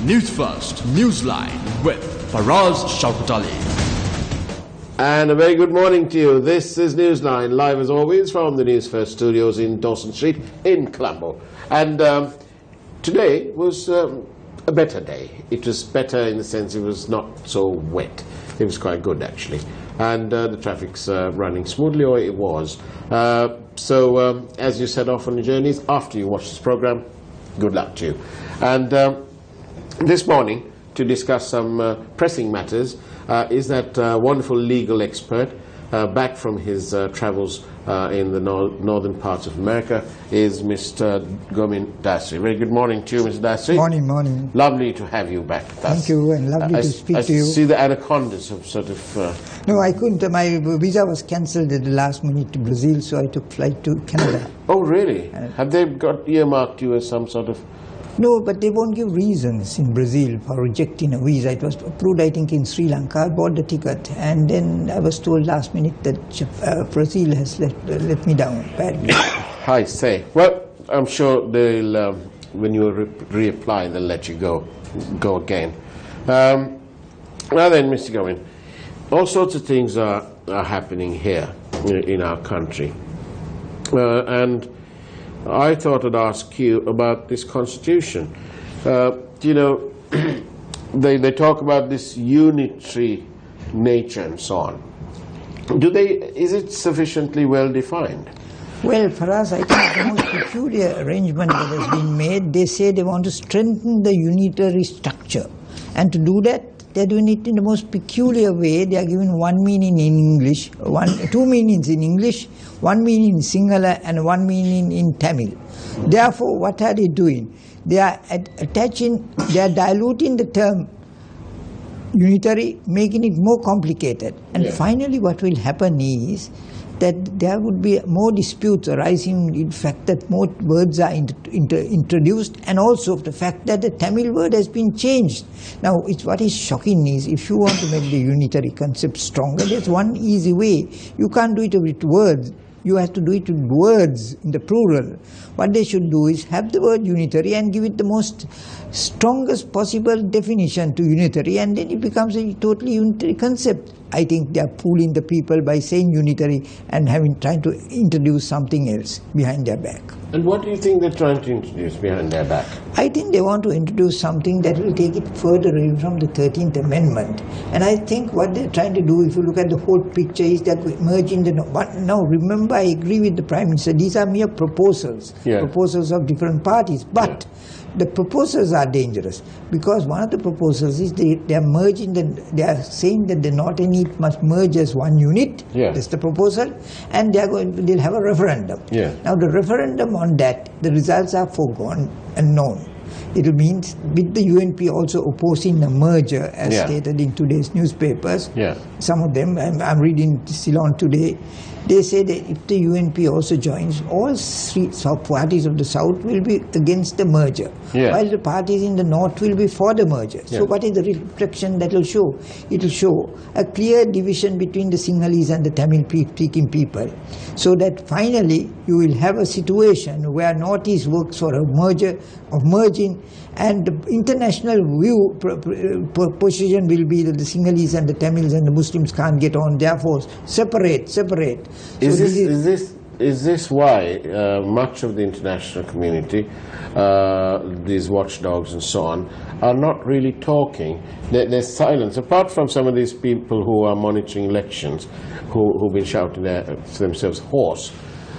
Newsfirst Newsline with Faraz Shaukat Ali. And a very good morning to you. This is Newsline, live as always from the Newsfirst studios in Dawson Street in Colombo. And today was a better day. It was better in the sense it was not so wet. It was quite good actually. And the traffic's running smoothly, or it was. So as you set off on your journeys, after you watch this program, good luck to you. And this morning, to discuss some pressing matters, is that wonderful legal expert back from his travels in the northern parts of America, is Mr. Gomin Dasri. Very good morning to you, Mr. Dasri. Morning, morning. Lovely to have you back with us. Thank you, and lovely to speak to you. I see the anacondas have sort of... No, I couldn't. My visa was cancelled at the last minute to Brazil, so I took flight to Canada. Oh, really? Have they got earmarked you as some sort of... No, but they won't give reasons in Brazil for rejecting a visa. It was approved, I think, in Sri Lanka. I bought the ticket, and then I was told last minute that Brazil has let me down badly. I say. Well, I'm sure they'll, when you reapply, they'll let you go again. Well then, Mr. Gomin, all sorts of things are happening here in our country. And I thought I'd ask you about this constitution. You know, they talk about this unitary nature and so on. Is it sufficiently well defined? Well, for us, I think the most peculiar arrangement that has been made, they say they want to strengthen the unitary structure. And to do that, they're doing it in the most peculiar way. They are giving one meaning in English, two meanings in English, one meaning in Sinhala, and one meaning in Tamil. Therefore, what are they doing? They are they are diluting the term unitary, making it more complicated. And finally, what will happen is that there would be more disputes arising in the fact that more words are introduced, and also the fact that the Tamil word has been changed. Now, what is shocking is, if you want to make the unitary concept stronger, there's one easy way. You can't do it with words. You have to do it with words in the plural. What they should do is have the word unitary and give it the most strongest possible definition to unitary, and then it becomes a totally unitary concept. I think they are fooling the people by saying unitary and trying to introduce something else behind their back. And what do you think they're trying to introduce behind their back? I think they want to introduce something that will take it further away from the 13th Amendment. And I think what they're trying to do, if you look at the whole picture, is that we merge in the... Now, remember, I agree with the Prime Minister, these are mere proposals, proposals of different parties. But the proposals are dangerous, because one of the proposals is they are merging, they are saying that the North and East must merge as one unit. That's the proposal, and they'll have a referendum. Now the referendum on that, the results are foregone and known. It means with the UNP also opposing the merger, as stated in today's newspapers. Some of them, I'm reading Ceylon today, they say that if the UNP also joins, all three parties of the South will be against the merger, while the parties in the North will be for the merger. So what is the reflection that will show? It will show a clear division between the Sinhalese and the Tamil-speaking people, so that finally you will have a situation where Northeast works for a merger, of merging, and the international position will be that the Sinhalese and the Tamils and the Muslims can't get on, therefore separate. Is this why much of the international community, these watchdogs and so on, are not really talking? There's silence, apart from some of these people who are monitoring elections, who've been shouting themselves hoarse.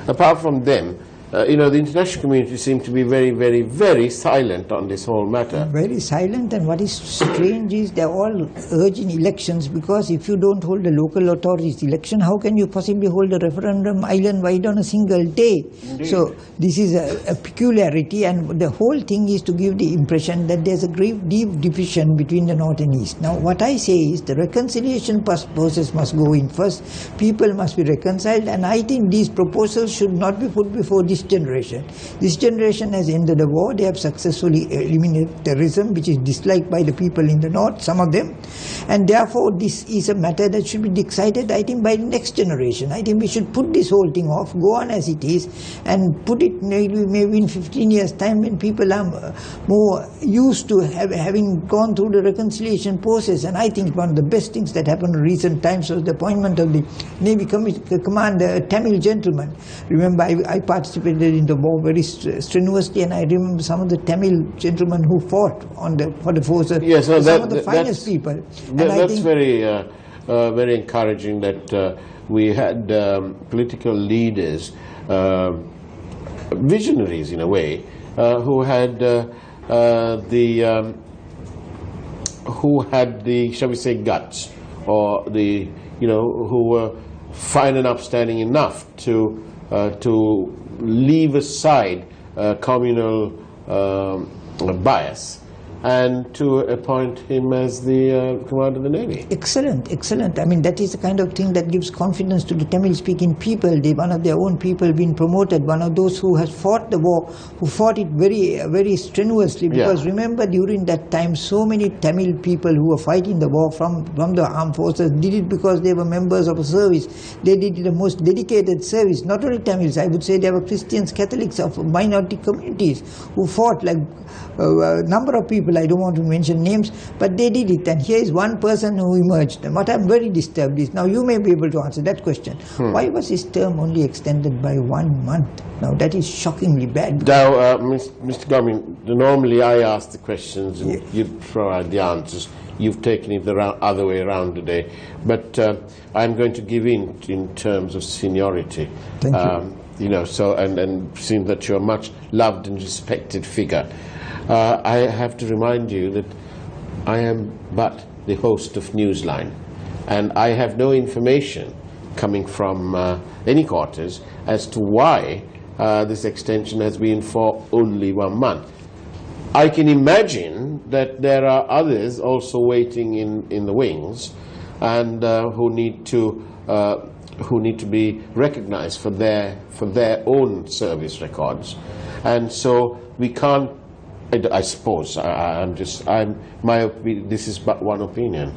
Apart from them, you know, the international community seems to be very, very, very silent on this whole matter. Very silent, and what is strange is they're all urging elections, because if you don't hold the local authorities election, how can you possibly hold a referendum island-wide on a single day? Indeed. So this is a peculiarity, and the whole thing is to give the impression that there's a deep division between the North and East. Now what I say is the reconciliation process must go in first. People must be reconciled, and I think these proposals should not be put before this this generation. This generation has ended the war. They have successfully eliminated terrorism, which is disliked by the people in the north, some of them. And therefore, this is a matter that should be decided, I think, by the next generation. I think we should put this whole thing off, go on as it is, and put it maybe in 15 years' time when people are more used to having gone through the reconciliation process. And I think one of the best things that happened in recent times was the appointment of the Navy commander, a Tamil gentleman. Remember, I participated in the war very strenuously, and I remember some of the Tamil gentlemen who fought for the forces. Yes, no, some of the finest people. That's very encouraging that we had political leaders, visionaries in a way, who had the shall we say guts, or who were fine and upstanding enough to leave aside communal bias and to appoint him as the commander of the Navy. Excellent, excellent. I mean, that is the kind of thing that gives confidence to the Tamil-speaking people. One of their own people being promoted, one of those who has fought the war, who fought it very, very strenuously. Because remember, during that time, so many Tamil people who were fighting the war from the armed forces did it because they were members of a service. They did the most dedicated service. Not only Tamils, I would say there were Christians, Catholics of minority communities who fought, like a number of people, I don't want to mention names, but they did it. And here is one person who emerged. And what I'm very disturbed is, now you may be able to answer that question. Why was his term only extended by 1 month? Now that is shockingly bad. Now, Mr. Gamin, normally I ask the questions and you provide the answers. You've taken it the other way around today. But I'm going to give in terms of seniority. Thank you. So, and seeing that you're a much loved and respected figure. I have to remind you that I am but the host of Newsline, and I have no information coming from any quarters as to why this extension has been for only 1 month. I can imagine that there are others also waiting in the wings, and who need to be recognized for their own service records, and so we can't. I suppose this is but one opinion.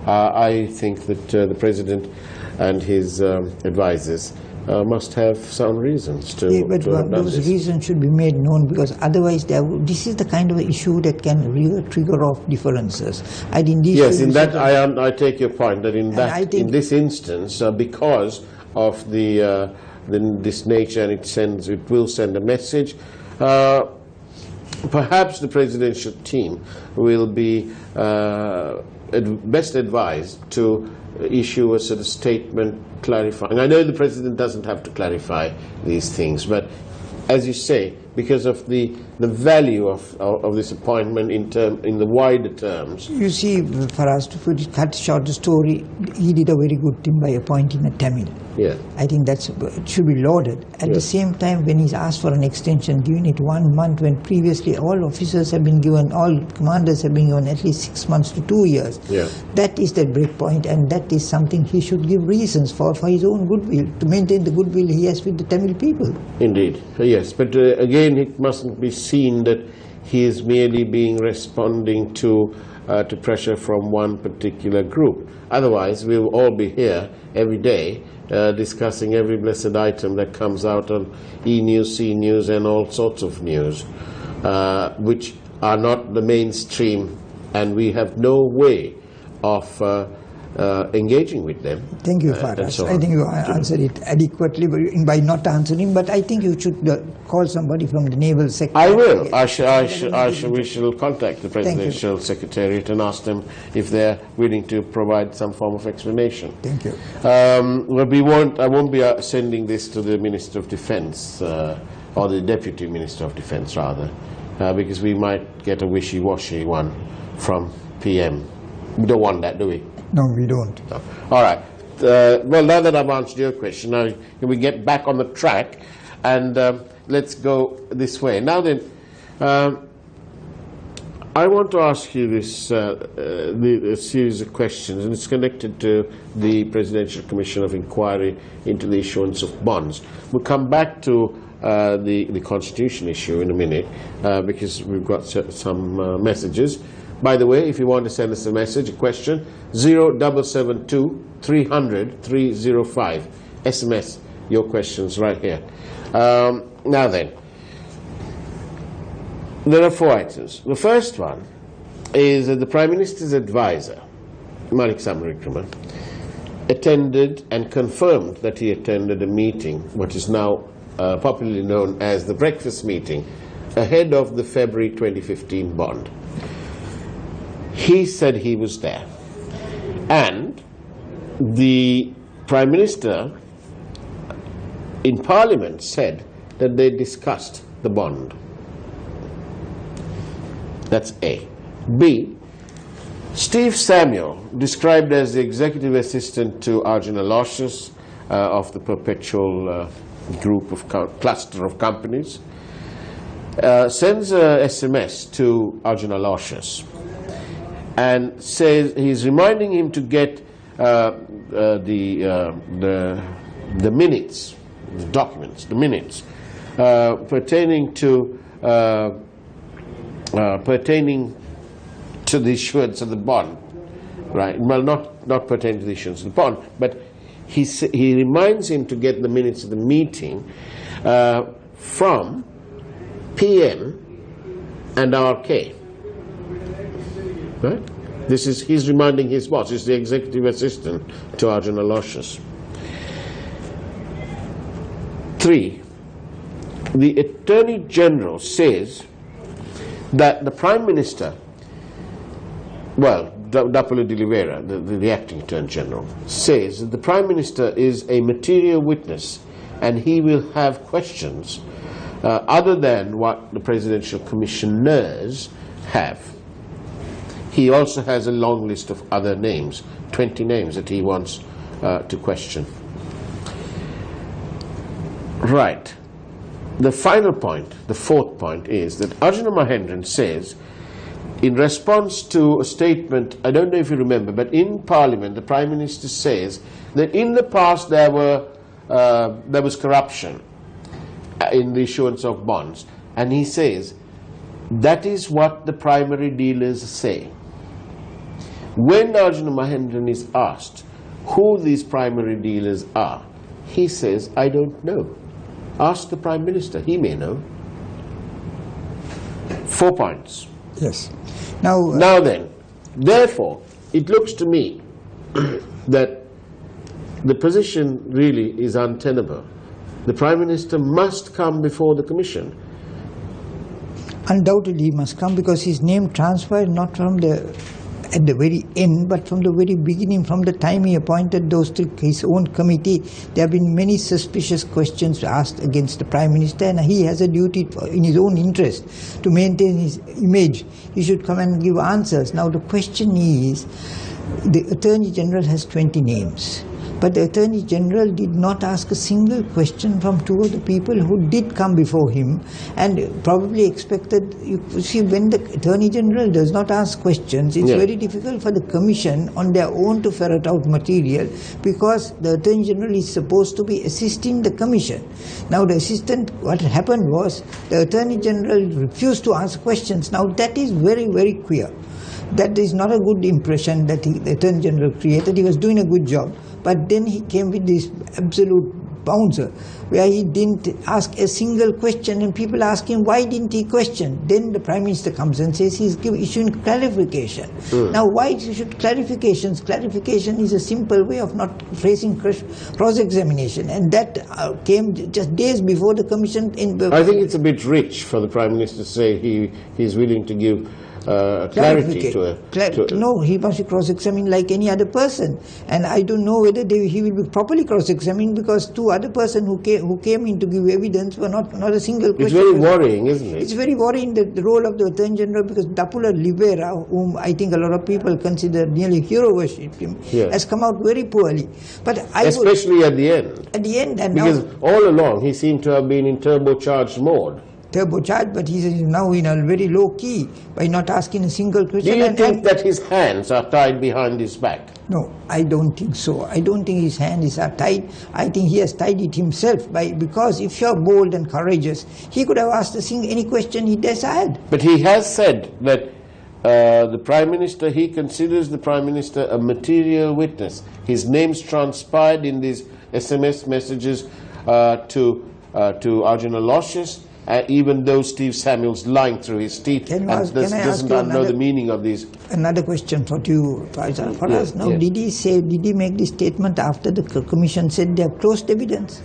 I think that the president and his advisors must have some reasons to. But those reasons should be made known, because otherwise, this is the kind of issue that can trigger off differences. I think yes, in that I take your point that in this instance, because of this nature, and it will send a message. Perhaps the presidential team will be best advised to issue a sort of statement clarifying. I know the president doesn't have to clarify these things, but as you say, because of the value of this appointment in the wider terms. You see, for us to cut short the story, he did a very good thing by appointing a Tamil. Yeah. I think it should be lauded. At the same time, when he's asked for an extension, giving it 1 month, when previously all officers have been given, all commanders have been given at least 6 months to 2 years. Yeah. That is the break point, and that is something he should give reasons for his own goodwill, to maintain the goodwill he has with the Tamil people. Indeed, yes. But again, it mustn't be seen that he is merely responding to pressure from one particular group. Otherwise, we will all be here every day discussing every blessed item that comes out on E-News, C-News, and all sorts of news, which are not the mainstream, and we have no way of engaging with them. Thank you, Faraz. I think you answered it adequately by not answering, but I think you should call somebody from the Naval Secretary. I will. We shall contact the Presidential Secretariat and ask them if they're willing to provide some form of explanation. Thank you. I won't be sending this to the Minister of Defence, or the Deputy Minister of Defence, rather, because we might get a wishy-washy one from PM. We don't want that, do we? No, we don't. No. All right. Well, now that I've answered your question, now can we get back on the track, and let's go this way. Now then, I want to ask you this a series of questions, and it's connected to the Presidential Commission of Inquiry into the issuance of bonds. We'll come back to the Constitution issue in a minute, because we've got some messages. By the way, if you want to send us a message, a question, 0772 300 305. SMS your questions right here. Now then, there are 4 items. The first one is that the Prime Minister's advisor, Manik Samarikraman, attended and confirmed that he attended a meeting, what is now popularly known as the breakfast meeting, ahead of the February 2015 bond. He said he was there. And the Prime Minister in Parliament said that they discussed the bond. That's A. B. Steve Samuel, described as the executive assistant to Arjun Aloysius of the Perpetual group of cluster of companies, sends a SMS to Arjun Aloysius and says he's reminding him to get the minutes, the documents, the minutes pertaining to the issuance of the bond, right? Well, not pertaining to the issuance of the bond, but he reminds him to get the minutes of the meeting from PM and RK, right? He's reminding his boss. He's the executive assistant to Arjun Aloysius. 3. The Attorney General says that the Prime Minister, well, Dapolo de Oliveira, the acting Attorney General, says that the Prime Minister is a material witness and he will have questions other than what the Presidential Commissioners have. He also has a long list of other names, 20 names that he wants to question. Right. The final point, the 4th point, is that Arjuna Mahendran says, in response to a statement, I don't know if you remember, but in Parliament the Prime Minister says that in the past there was corruption in the issuance of bonds, and he says that is what the primary dealers say. When Arjuna Mahendran is asked who these primary dealers are, he says, I don't know. Ask the Prime Minister, he may know. 4 points. Yes. Now then, therefore, it looks to me that the position really is untenable. The Prime Minister must come before the Commission. undoubtedly he must come, because his name transferred not from at the very end, but from the very beginning, from the time he appointed those to his own committee. There have been many suspicious questions asked against the Prime Minister, and he has a duty in his own interest to maintain his image. He should come and give answers. Now the question is, the Attorney General has 20 names. But the Attorney General did not ask a single question from two of the people who did come before him, and probably expected, you see, when the Attorney General does not ask questions, it's very difficult for the Commission on their own to ferret out material, because the Attorney General is supposed to be assisting the Commission. Now the assistant, what happened was, the Attorney General refused to answer questions. Now that is very, very queer. That is not a good impression that the Attorney General created. He was doing a good job. But then he came with this absolute bouncer, where he didn't ask a single question, and people ask him, why didn't he question? Then the Prime Minister comes and says he's issuing clarification. Now why should clarifications? Clarification is a simple way of not facing cross-examination, and that came just days before the Commission. I think it's a bit rich for the Prime Minister to say he's willing to give clarity to it. No, he must be cross-examined like any other person, and I don't know whether he will be properly cross-examined, because two other persons who came in to give evidence were not a single question. It's very worrying, isn't it? It's very worrying, the role of the Attorney General, because Dapula Libera, whom I think a lot of people consider nearly hero worship him, has come out very poorly. But especially at the end. At the end, and because all along he seemed to have been in turbocharged mode. turbocharged, but he is now in a very low key by not asking a single question. Do you think that his hands are tied behind his back? No, I don't think so. I don't think his hands are tied. I think he has tied it himself because if you're bold and courageous, he could have asked any question he desired. But he has said that the Prime Minister, he considers the Prime Minister a material witness. His name's transpired in these SMS messages to Arjuna Aloysius, even though Steve Samuel's lying through his teeth and doesn't know the meaning of these. Another question for you, Faraz. Now, did he make this statement after the commission said they have closed evidence?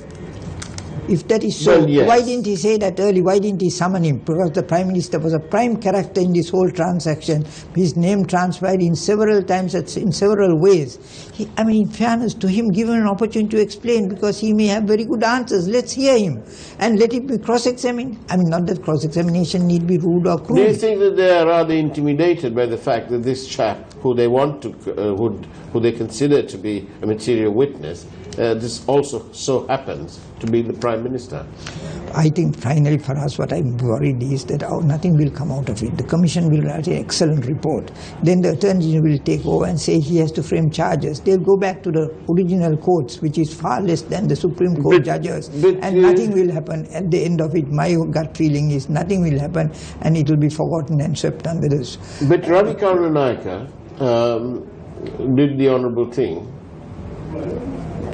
If that is so, well, yes. Why didn't he say that early? Why didn't he summon him? Because the Prime Minister was a prime character in this whole transaction. His name transpired in several times, in several ways. In fairness to him, give him an opportunity to explain, because he may have very good answers. Let's hear him and let it be cross-examined. Not that cross-examination need be rude or cruel. Do you think that they are rather intimidated by the fact that this chap, who they want to, who they consider to be a material witness, this also so happens to be the Prime Minister? I think finally, for us, what I'm worried is that nothing will come out of it. The Commission will write an excellent report. Then the Attorney General will take over and say he has to frame charges. They'll go back to the original courts, which is far less than the Supreme Court judges. And nothing will happen. At the end of it, my gut feeling is nothing will happen and it will be forgotten and swept under this. But Ravi Karunaika did the honourable thing.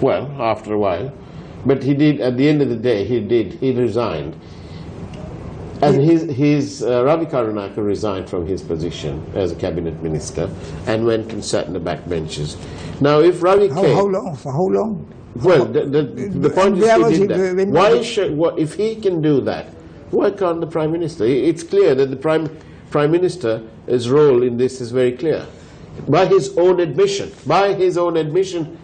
Well, after a while. But he did, at the end of the day, he resigned. And Ravi Karunaika resigned from his position as a cabinet minister and went and sat in the backbenches. Now, if Ravi came... How long? For how long? Well, the point is he did that. If he can do that, why can't the Prime Minister? It's clear that the Prime Minister's role in this is very clear. By his own admission,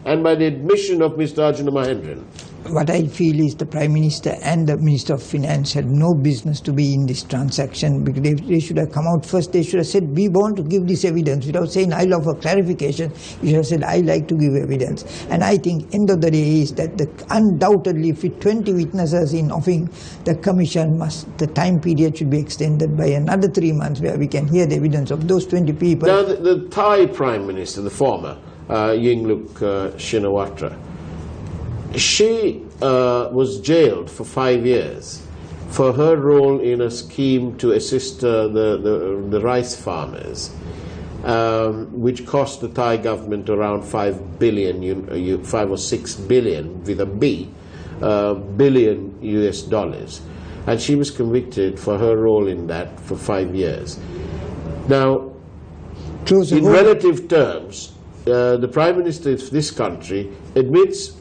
and by the admission of Mr. Arjuna Mahendran. What I feel is the Prime Minister and the Minister of Finance had no business to be in this transaction, because they should have come out first. They should have said, we want to give this evidence, without saying, I love a clarification. You should have said, I like to give evidence. And I think end of the day is that undoubtedly, if 20 witnesses in offing, the Commission the time period should be extended by another 3 months, where we can hear the evidence of those 20 people. Now, the Thai Prime Minister, the former, Yingluck Shinawatra, she was jailed for 5 years for her role in a scheme to assist the rice farmers, which cost the Thai government around 5 or 6 billion with a B, billion US dollars. And she was convicted for her role in that for 5 years. Now, in relative terms, the Prime Minister of this country admits,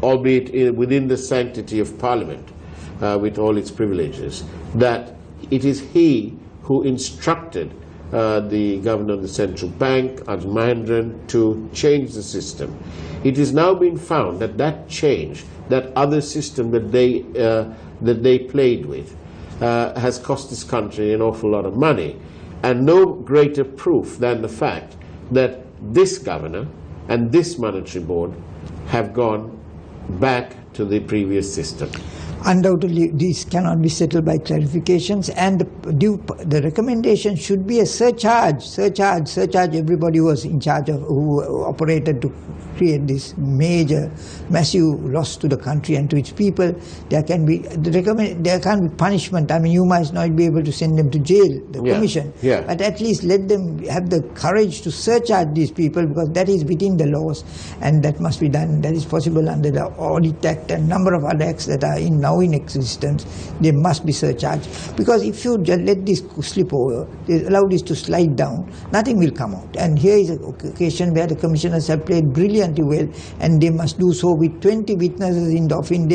albeit within the sanctity of Parliament, with all its privileges, that it is he who instructed the Governor of the Central Bank, Arjuna Mahendran, to change the system. It has now been found that that change, that other system that they played with, has cost this country an awful lot of money. And no greater proof than the fact that this governor and this monetary board have gone back to the previous system. Undoubtedly, these cannot be settled by clarifications, and the recommendation should be a surcharge everybody who was in charge of, who operated to create this massive loss to the country and to its people. There can't be punishment. You might not be able to send them to jail, the Commission, but at least let them have the courage to surcharge these people, because that is within the laws, and that must be done. That is possible under the Audit Act and number of other acts that are now in existence. They must be surcharged, because if you just let this slip over, allow this to slide down, nothing will come out. And here is an occasion where the commissioners have played brilliantly well, and they must do so with 20 witnesses in the offing.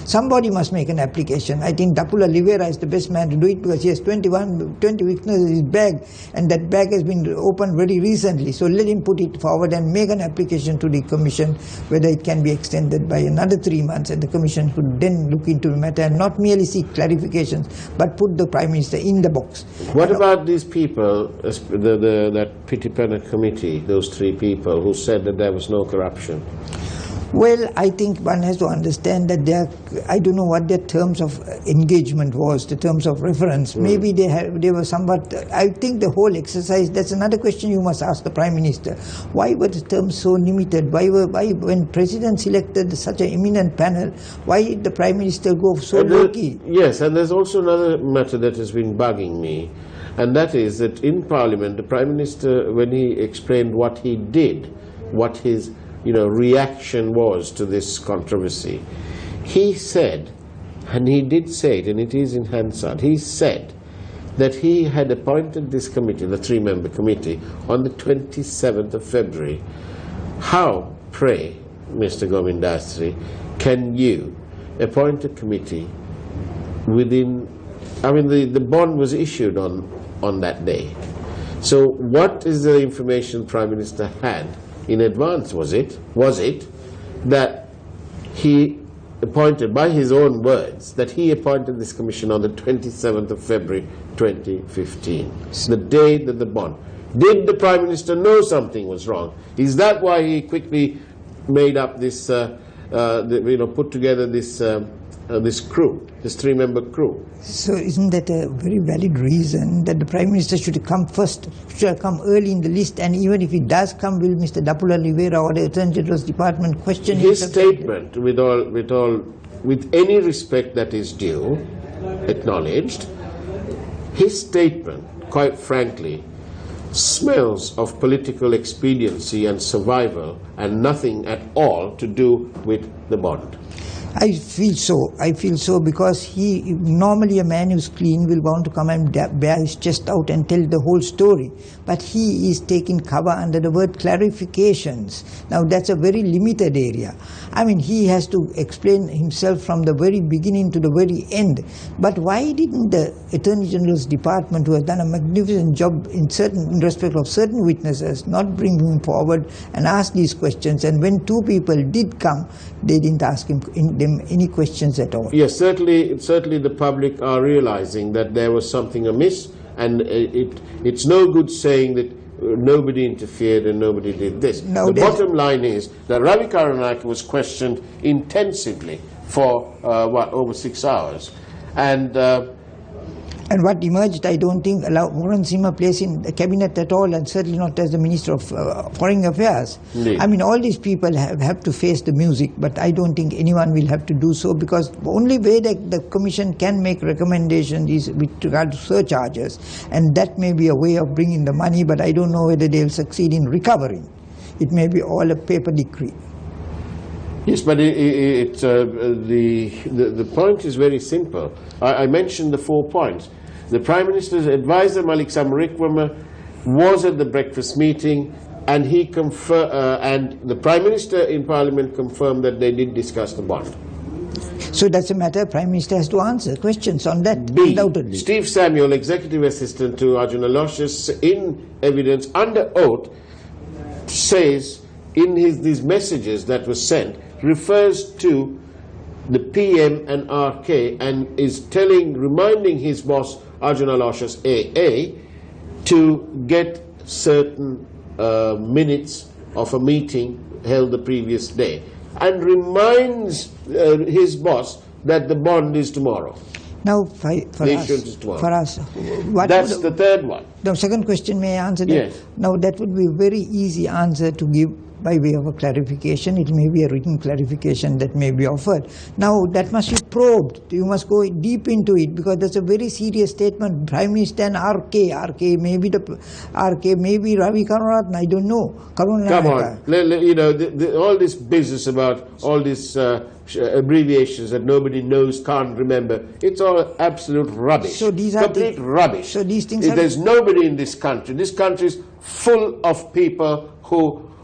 Somebody must make an application. I think Dapula Livera is the best man to do it, because he has 20 witnesses in his bag, and that bag has been opened very recently. So let him put it forward and make an application to the Commission, whether it can be extended by another 3 months, and the Commission should then look into the matter and not merely seek clarifications, but put the Prime Minister in the box. What about these people, that Pitipana committee, those 3 people who said that there was no corruption? Well, I think one has to understand that I don't know what their terms of engagement was, the terms of reference. Maybe they were somewhat, I think the whole exercise, that's another question you must ask the Prime Minister. Why were the terms so limited? Why when President selected such an eminent panel, why did the Prime Minister go so low-key? Yes, and there's also another matter that has been bugging me, and that is that in Parliament, the Prime Minister, when he explained what he did, what his reaction was to this controversy, he said, and he did say it, and it is in Hansard, he said that he had appointed this committee, the three-member committee, on the 27th of February. How, pray, Mr. Govindasri, can you appoint a committee within, the bond was issued on that day. So what is the information the Prime Minister had in advance? Was it that he appointed, by his own words, that he appointed this commission on the 27th of February 2015, the day that the bond. Did the Prime Minister know something was wrong? Is that why he quickly made up this, put together this crew, this three-member crew? So isn't that a very valid reason that the Prime Minister should come first, should come early in the list, and even if he does come, will Mr. Dapula Rivera or the Attorney General's Department question his statement, with any respect that is due, acknowledged, his statement, quite frankly, smells of political expediency and survival and nothing at all to do with the bond. I feel so because normally a man who's clean will want to come and bear his chest out and tell the whole story. But he is taking cover under the word clarifications. Now that's a very limited area. He has to explain himself from the very beginning to the very end. But why didn't the Attorney General's Department, who has done a magnificent job in respect of certain witnesses, not bring him forward and ask these questions? And when two people did come, they didn't ask him any questions at all. Yes, certainly the public are realizing that there was something amiss, and it's no good saying that nobody interfered and nobody did this. No, the bottom line is that Ravi Karunanak was questioned intensively for over 6 hours, and what emerged, I don't think, Warren Sima place in the cabinet at all, and certainly not as the Minister of Foreign Affairs. Indeed. All these people have to face the music, but I don't think anyone will have to do so, because the only way that the Commission can make recommendations is with regard to surcharges, and that may be a way of bringing the money, but I don't know whether they'll succeed in recovering. It may be all a paper decree. Yes, but the point is very simple. I mentioned the 4 points. The Prime Minister's advisor, Malik Samarikwama, was at the breakfast meeting, and and the Prime Minister in Parliament confirmed that they did discuss the bond. So that's a matter Prime Minister has to answer questions on that, undoubtedly. Steve Samuel, Executive Assistant to Arjun Aloysius, in evidence under oath, says in these messages that were sent, refers to the PM and RK, and is reminding his boss Arjun Aloysius AA to get certain minutes of a meeting held the previous day, and reminds his boss that the bond is tomorrow. Now, for us, that's the third one. The second question, may I answer that? Yes. Now, that would be a very easy answer to give by way of a clarification. It may be a written clarification that may be offered. Now, that must be probed. You must go deep into it, because that's a very serious statement. Prime Minister and RK may be Ravi Karunaratne, I don't know. Come on, all this business about all these abbreviations that nobody knows, can't remember, it's all absolute rubbish. So these are complete rubbish. So these things there's nobody in this country. This country is full of people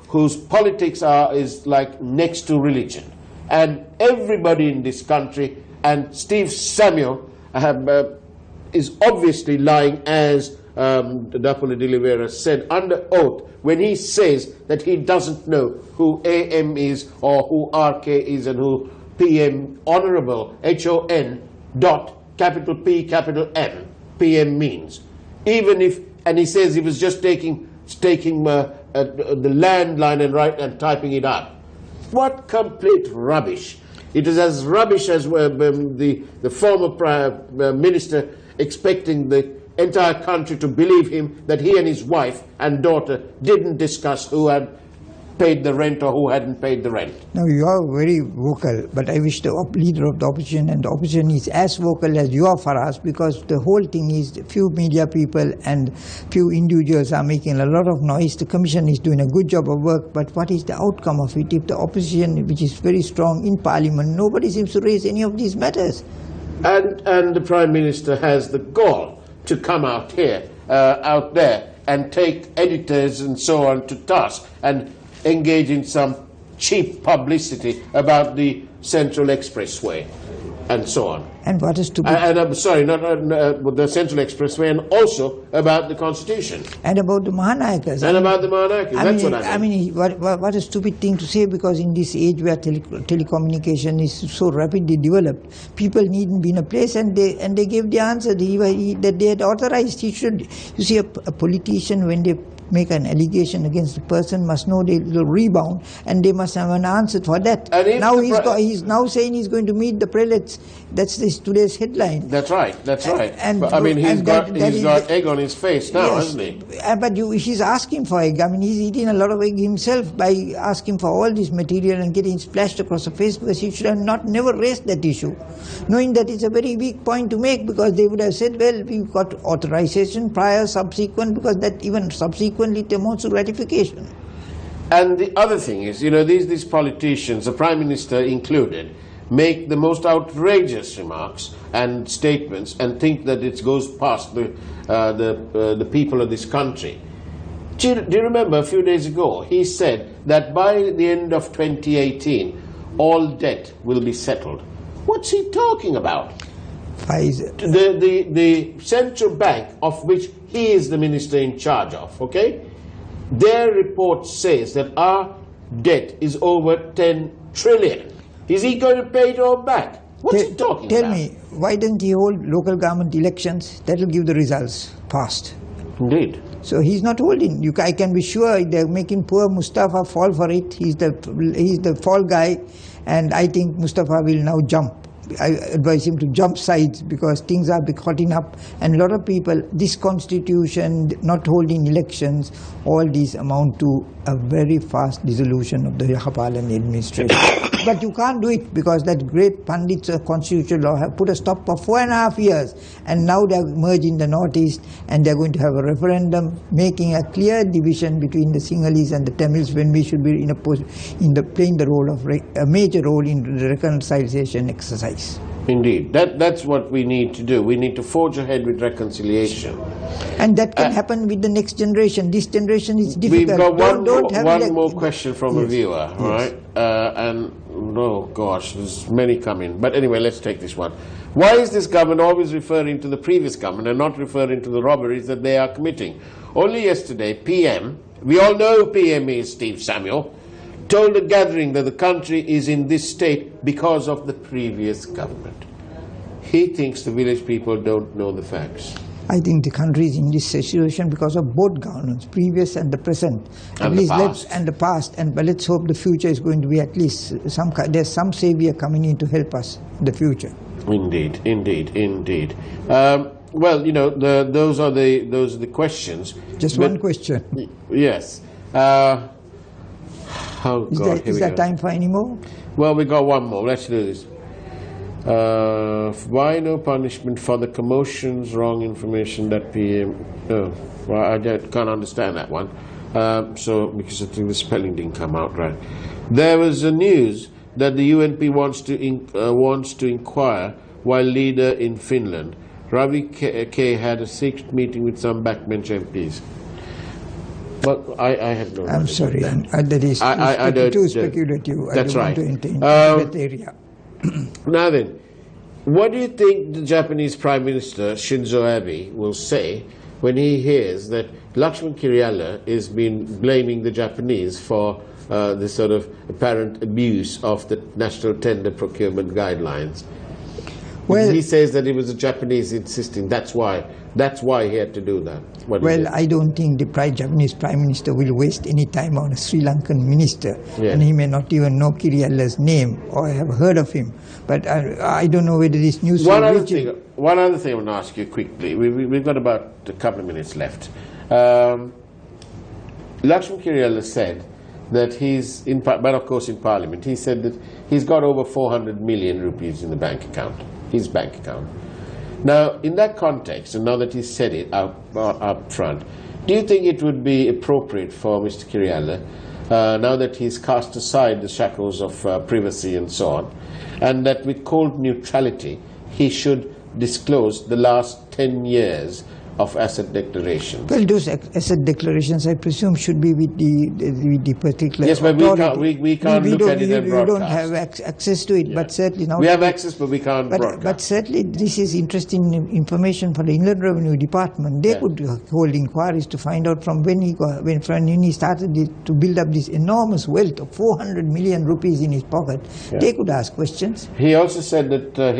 whose politics is like next to religion, and everybody in this country, and Steve Samuel is obviously lying, as Dapula de Oliveira said under oath, when he says that he doesn't know who AM is or who RK is and who PM, Honourable, HON, dot, capital P, capital M, PM means. And he says he was just taking the landline and typing it out. What complete rubbish. It is as rubbish as the former minister expecting the entire country to believe him that he and his wife and daughter didn't discuss who had paid the rent or who hadn't paid the rent. Now, you are very vocal, but I wish the leader of the opposition and the opposition is as vocal as you are, Faraz, because the whole thing is few media people and few individuals are making a lot of noise. The commission is doing a good job of work, but what is the outcome of it if the opposition, which is very strong in parliament, nobody seems to raise any of these matters? And the Prime Minister has the gall to come out there and take editors and so on to task and engage in some cheap publicity about the Central Expressway and so on. And what is to be... And I'm sorry, not the Central Expressway, and also about the Constitution. And about the Mahanayakas. And about the Mahanayakas, that's what I mean. What a stupid thing to say, because in this age where telecommunication is so rapidly developed, people needn't be in a place, and they gave the answer that they had authorized. He should... You see, a politician, when they make an allegation against the person, must know they will rebound, and they must have an answer for that. Now he's now saying he's going to meet the prelates. That's today's headline. That's right. But, I mean, he's got egg on his face now, yes, hasn't he? But he's asking for egg. I mean, he's eating a lot of egg himself by asking for all this material and getting splashed across the face, because he should have never raised that issue, knowing that it's a very weak point to make, because they would have said, well, we've got authorization prior, subsequent, because that even subsequently it amounts to ratification. And the other thing is, these politicians, the Prime Minister included, make the most outrageous remarks and statements and think that it goes past the people of this country. Do you remember a few days ago, he said that by the end of 2018, all debt will be settled. What's he talking about? Pfizer. The central bank, of which he is the minister in charge of, okay? Their report says that our debt is over 10 trillion. Is he going to pay it all back? What's he talking about? Tell me, why doesn't he hold local government elections? That will give the results fast. Indeed. So he's not holding. I can be sure they're making poor Mustafa fall for it. He's the fall guy, and I think Mustafa will now jump. I advise him to jump sides, because things are hotting up, and a lot of people, this constitution, not holding elections, all these amount to a very fast dissolution of the Parliament administration. But you can't do it, because that great pundits of constitutional law have put a stop for 4.5 years, and now they're merging the Northeast, and they're going to have a referendum making a clear division between the Sinhalese and the Tamils, when we should be playing the role of a major role in the reconciliation exercise. Indeed, that's what we need to do. We need to forge ahead with reconciliation, and that can happen with the next generation. This generation is difficult. We've got one more question from a viewer, right? And oh gosh, there's many coming. But anyway, let's take this one. Why is this government always referring to the previous government and not referring to the robberies that they are committing? Only yesterday, PM, we all know who PM is, Steve Samuel, told a gathering that the country is in this state because of the previous government. He thinks the village people don't know the facts. I think the country is in this situation because of both governments, previous and the present. And the past. But let's hope the future is going to be at least there's some savior coming in to help us in the future. Indeed. Well, those are the questions. Just one question. Yes. Is there time for any more? Well, we got one more. Let's do this. Why no punishment for the commotions, wrong information that PM... No, well, I can't understand that one. Because I think the spelling didn't come out right. There was a news that the UNP wants to inquire while leader in Finland. Ravi K had a secret meeting with some backbench MPs. But I have no... I'm sorry, that is too speculative. That's right. I don't want to enter into that area. Now then, what do you think the Japanese Prime Minister Shinzo Abe will say when he hears that Lakshman Kiryala is blaming the Japanese for this sort of apparent abuse of the national tender procurement guidelines? Well, he says that it was the Japanese insisting. That's why he had to do that. Well, I don't think the Japanese Prime Minister will waste any time on a Sri Lankan minister, and he may not even know Kirialla's name or have heard of him. But I don't know whether this news. One other thing I want to ask you quickly. We've got about a couple of minutes left. Lakshman Kirialla said that he's but of course in Parliament, he said that he's got over 400 million rupees in the bank account, his bank account. Now, in that context, and now that he's said it up front, do you think it would be appropriate for Mr. Kirialla, now that he's cast aside the shackles of privacy and so on, and that with cold neutrality he should disclose the last 10 years of asset declarations? Well, those asset declarations, I presume, should be with the particular. Yes, but we can't look at it and broadcast. We don't have access to it, but certainly now we have access, but we can't broadcast. But certainly, this is interesting information for the Inland Revenue Department. They could hold inquiries to find out from when he started to build up this enormous wealth of 400 million rupees in his pocket. They could ask questions. He also said that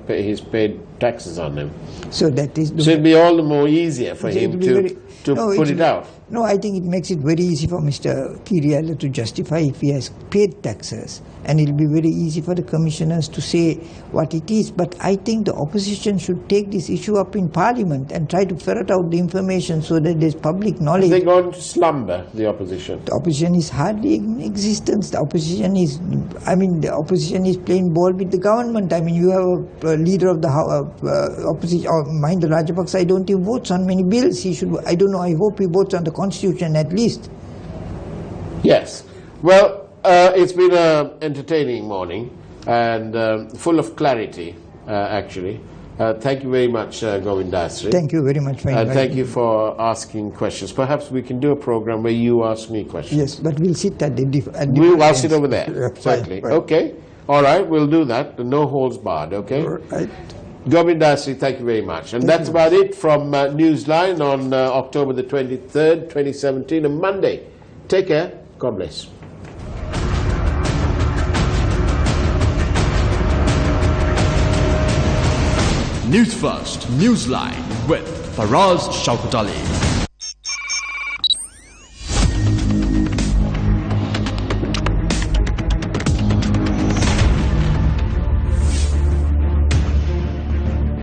he's paid taxes on them. So that is. So it'd be all the more easier for him to put it out. No, I think it makes it very easy for Mr. Kirialla to justify if he has paid taxes, and it will be very easy for the commissioners to say what it is. But I think the opposition should take this issue up in Parliament and try to ferret out the information so that there's public knowledge. They're going to slumber, the opposition. The opposition is hardly in existence. The opposition is playing ball with the government. I mean, you have a leader of the opposition, or Mahinda Rajapaksa, I don't think votes on many bills. He should, I don't know, I hope he votes on the Constitution at least. Yes. Well, it's been an entertaining morning and full of clarity, actually. Thank you very much, Govindasri. Thank you very much for inviting me. And thank you for asking questions. Perhaps we can do a program where you ask me questions. Yes, but we'll sit at I'll sit over there, certainly. Fine. Okay. All right, we'll do that. No holds barred, okay? Right. Govindasri, thank you very much. And that's about it from Newsline on October the 23rd, 2017, a Monday. Take care. God bless. News First, Newsline with Faraz Shaukat Ali.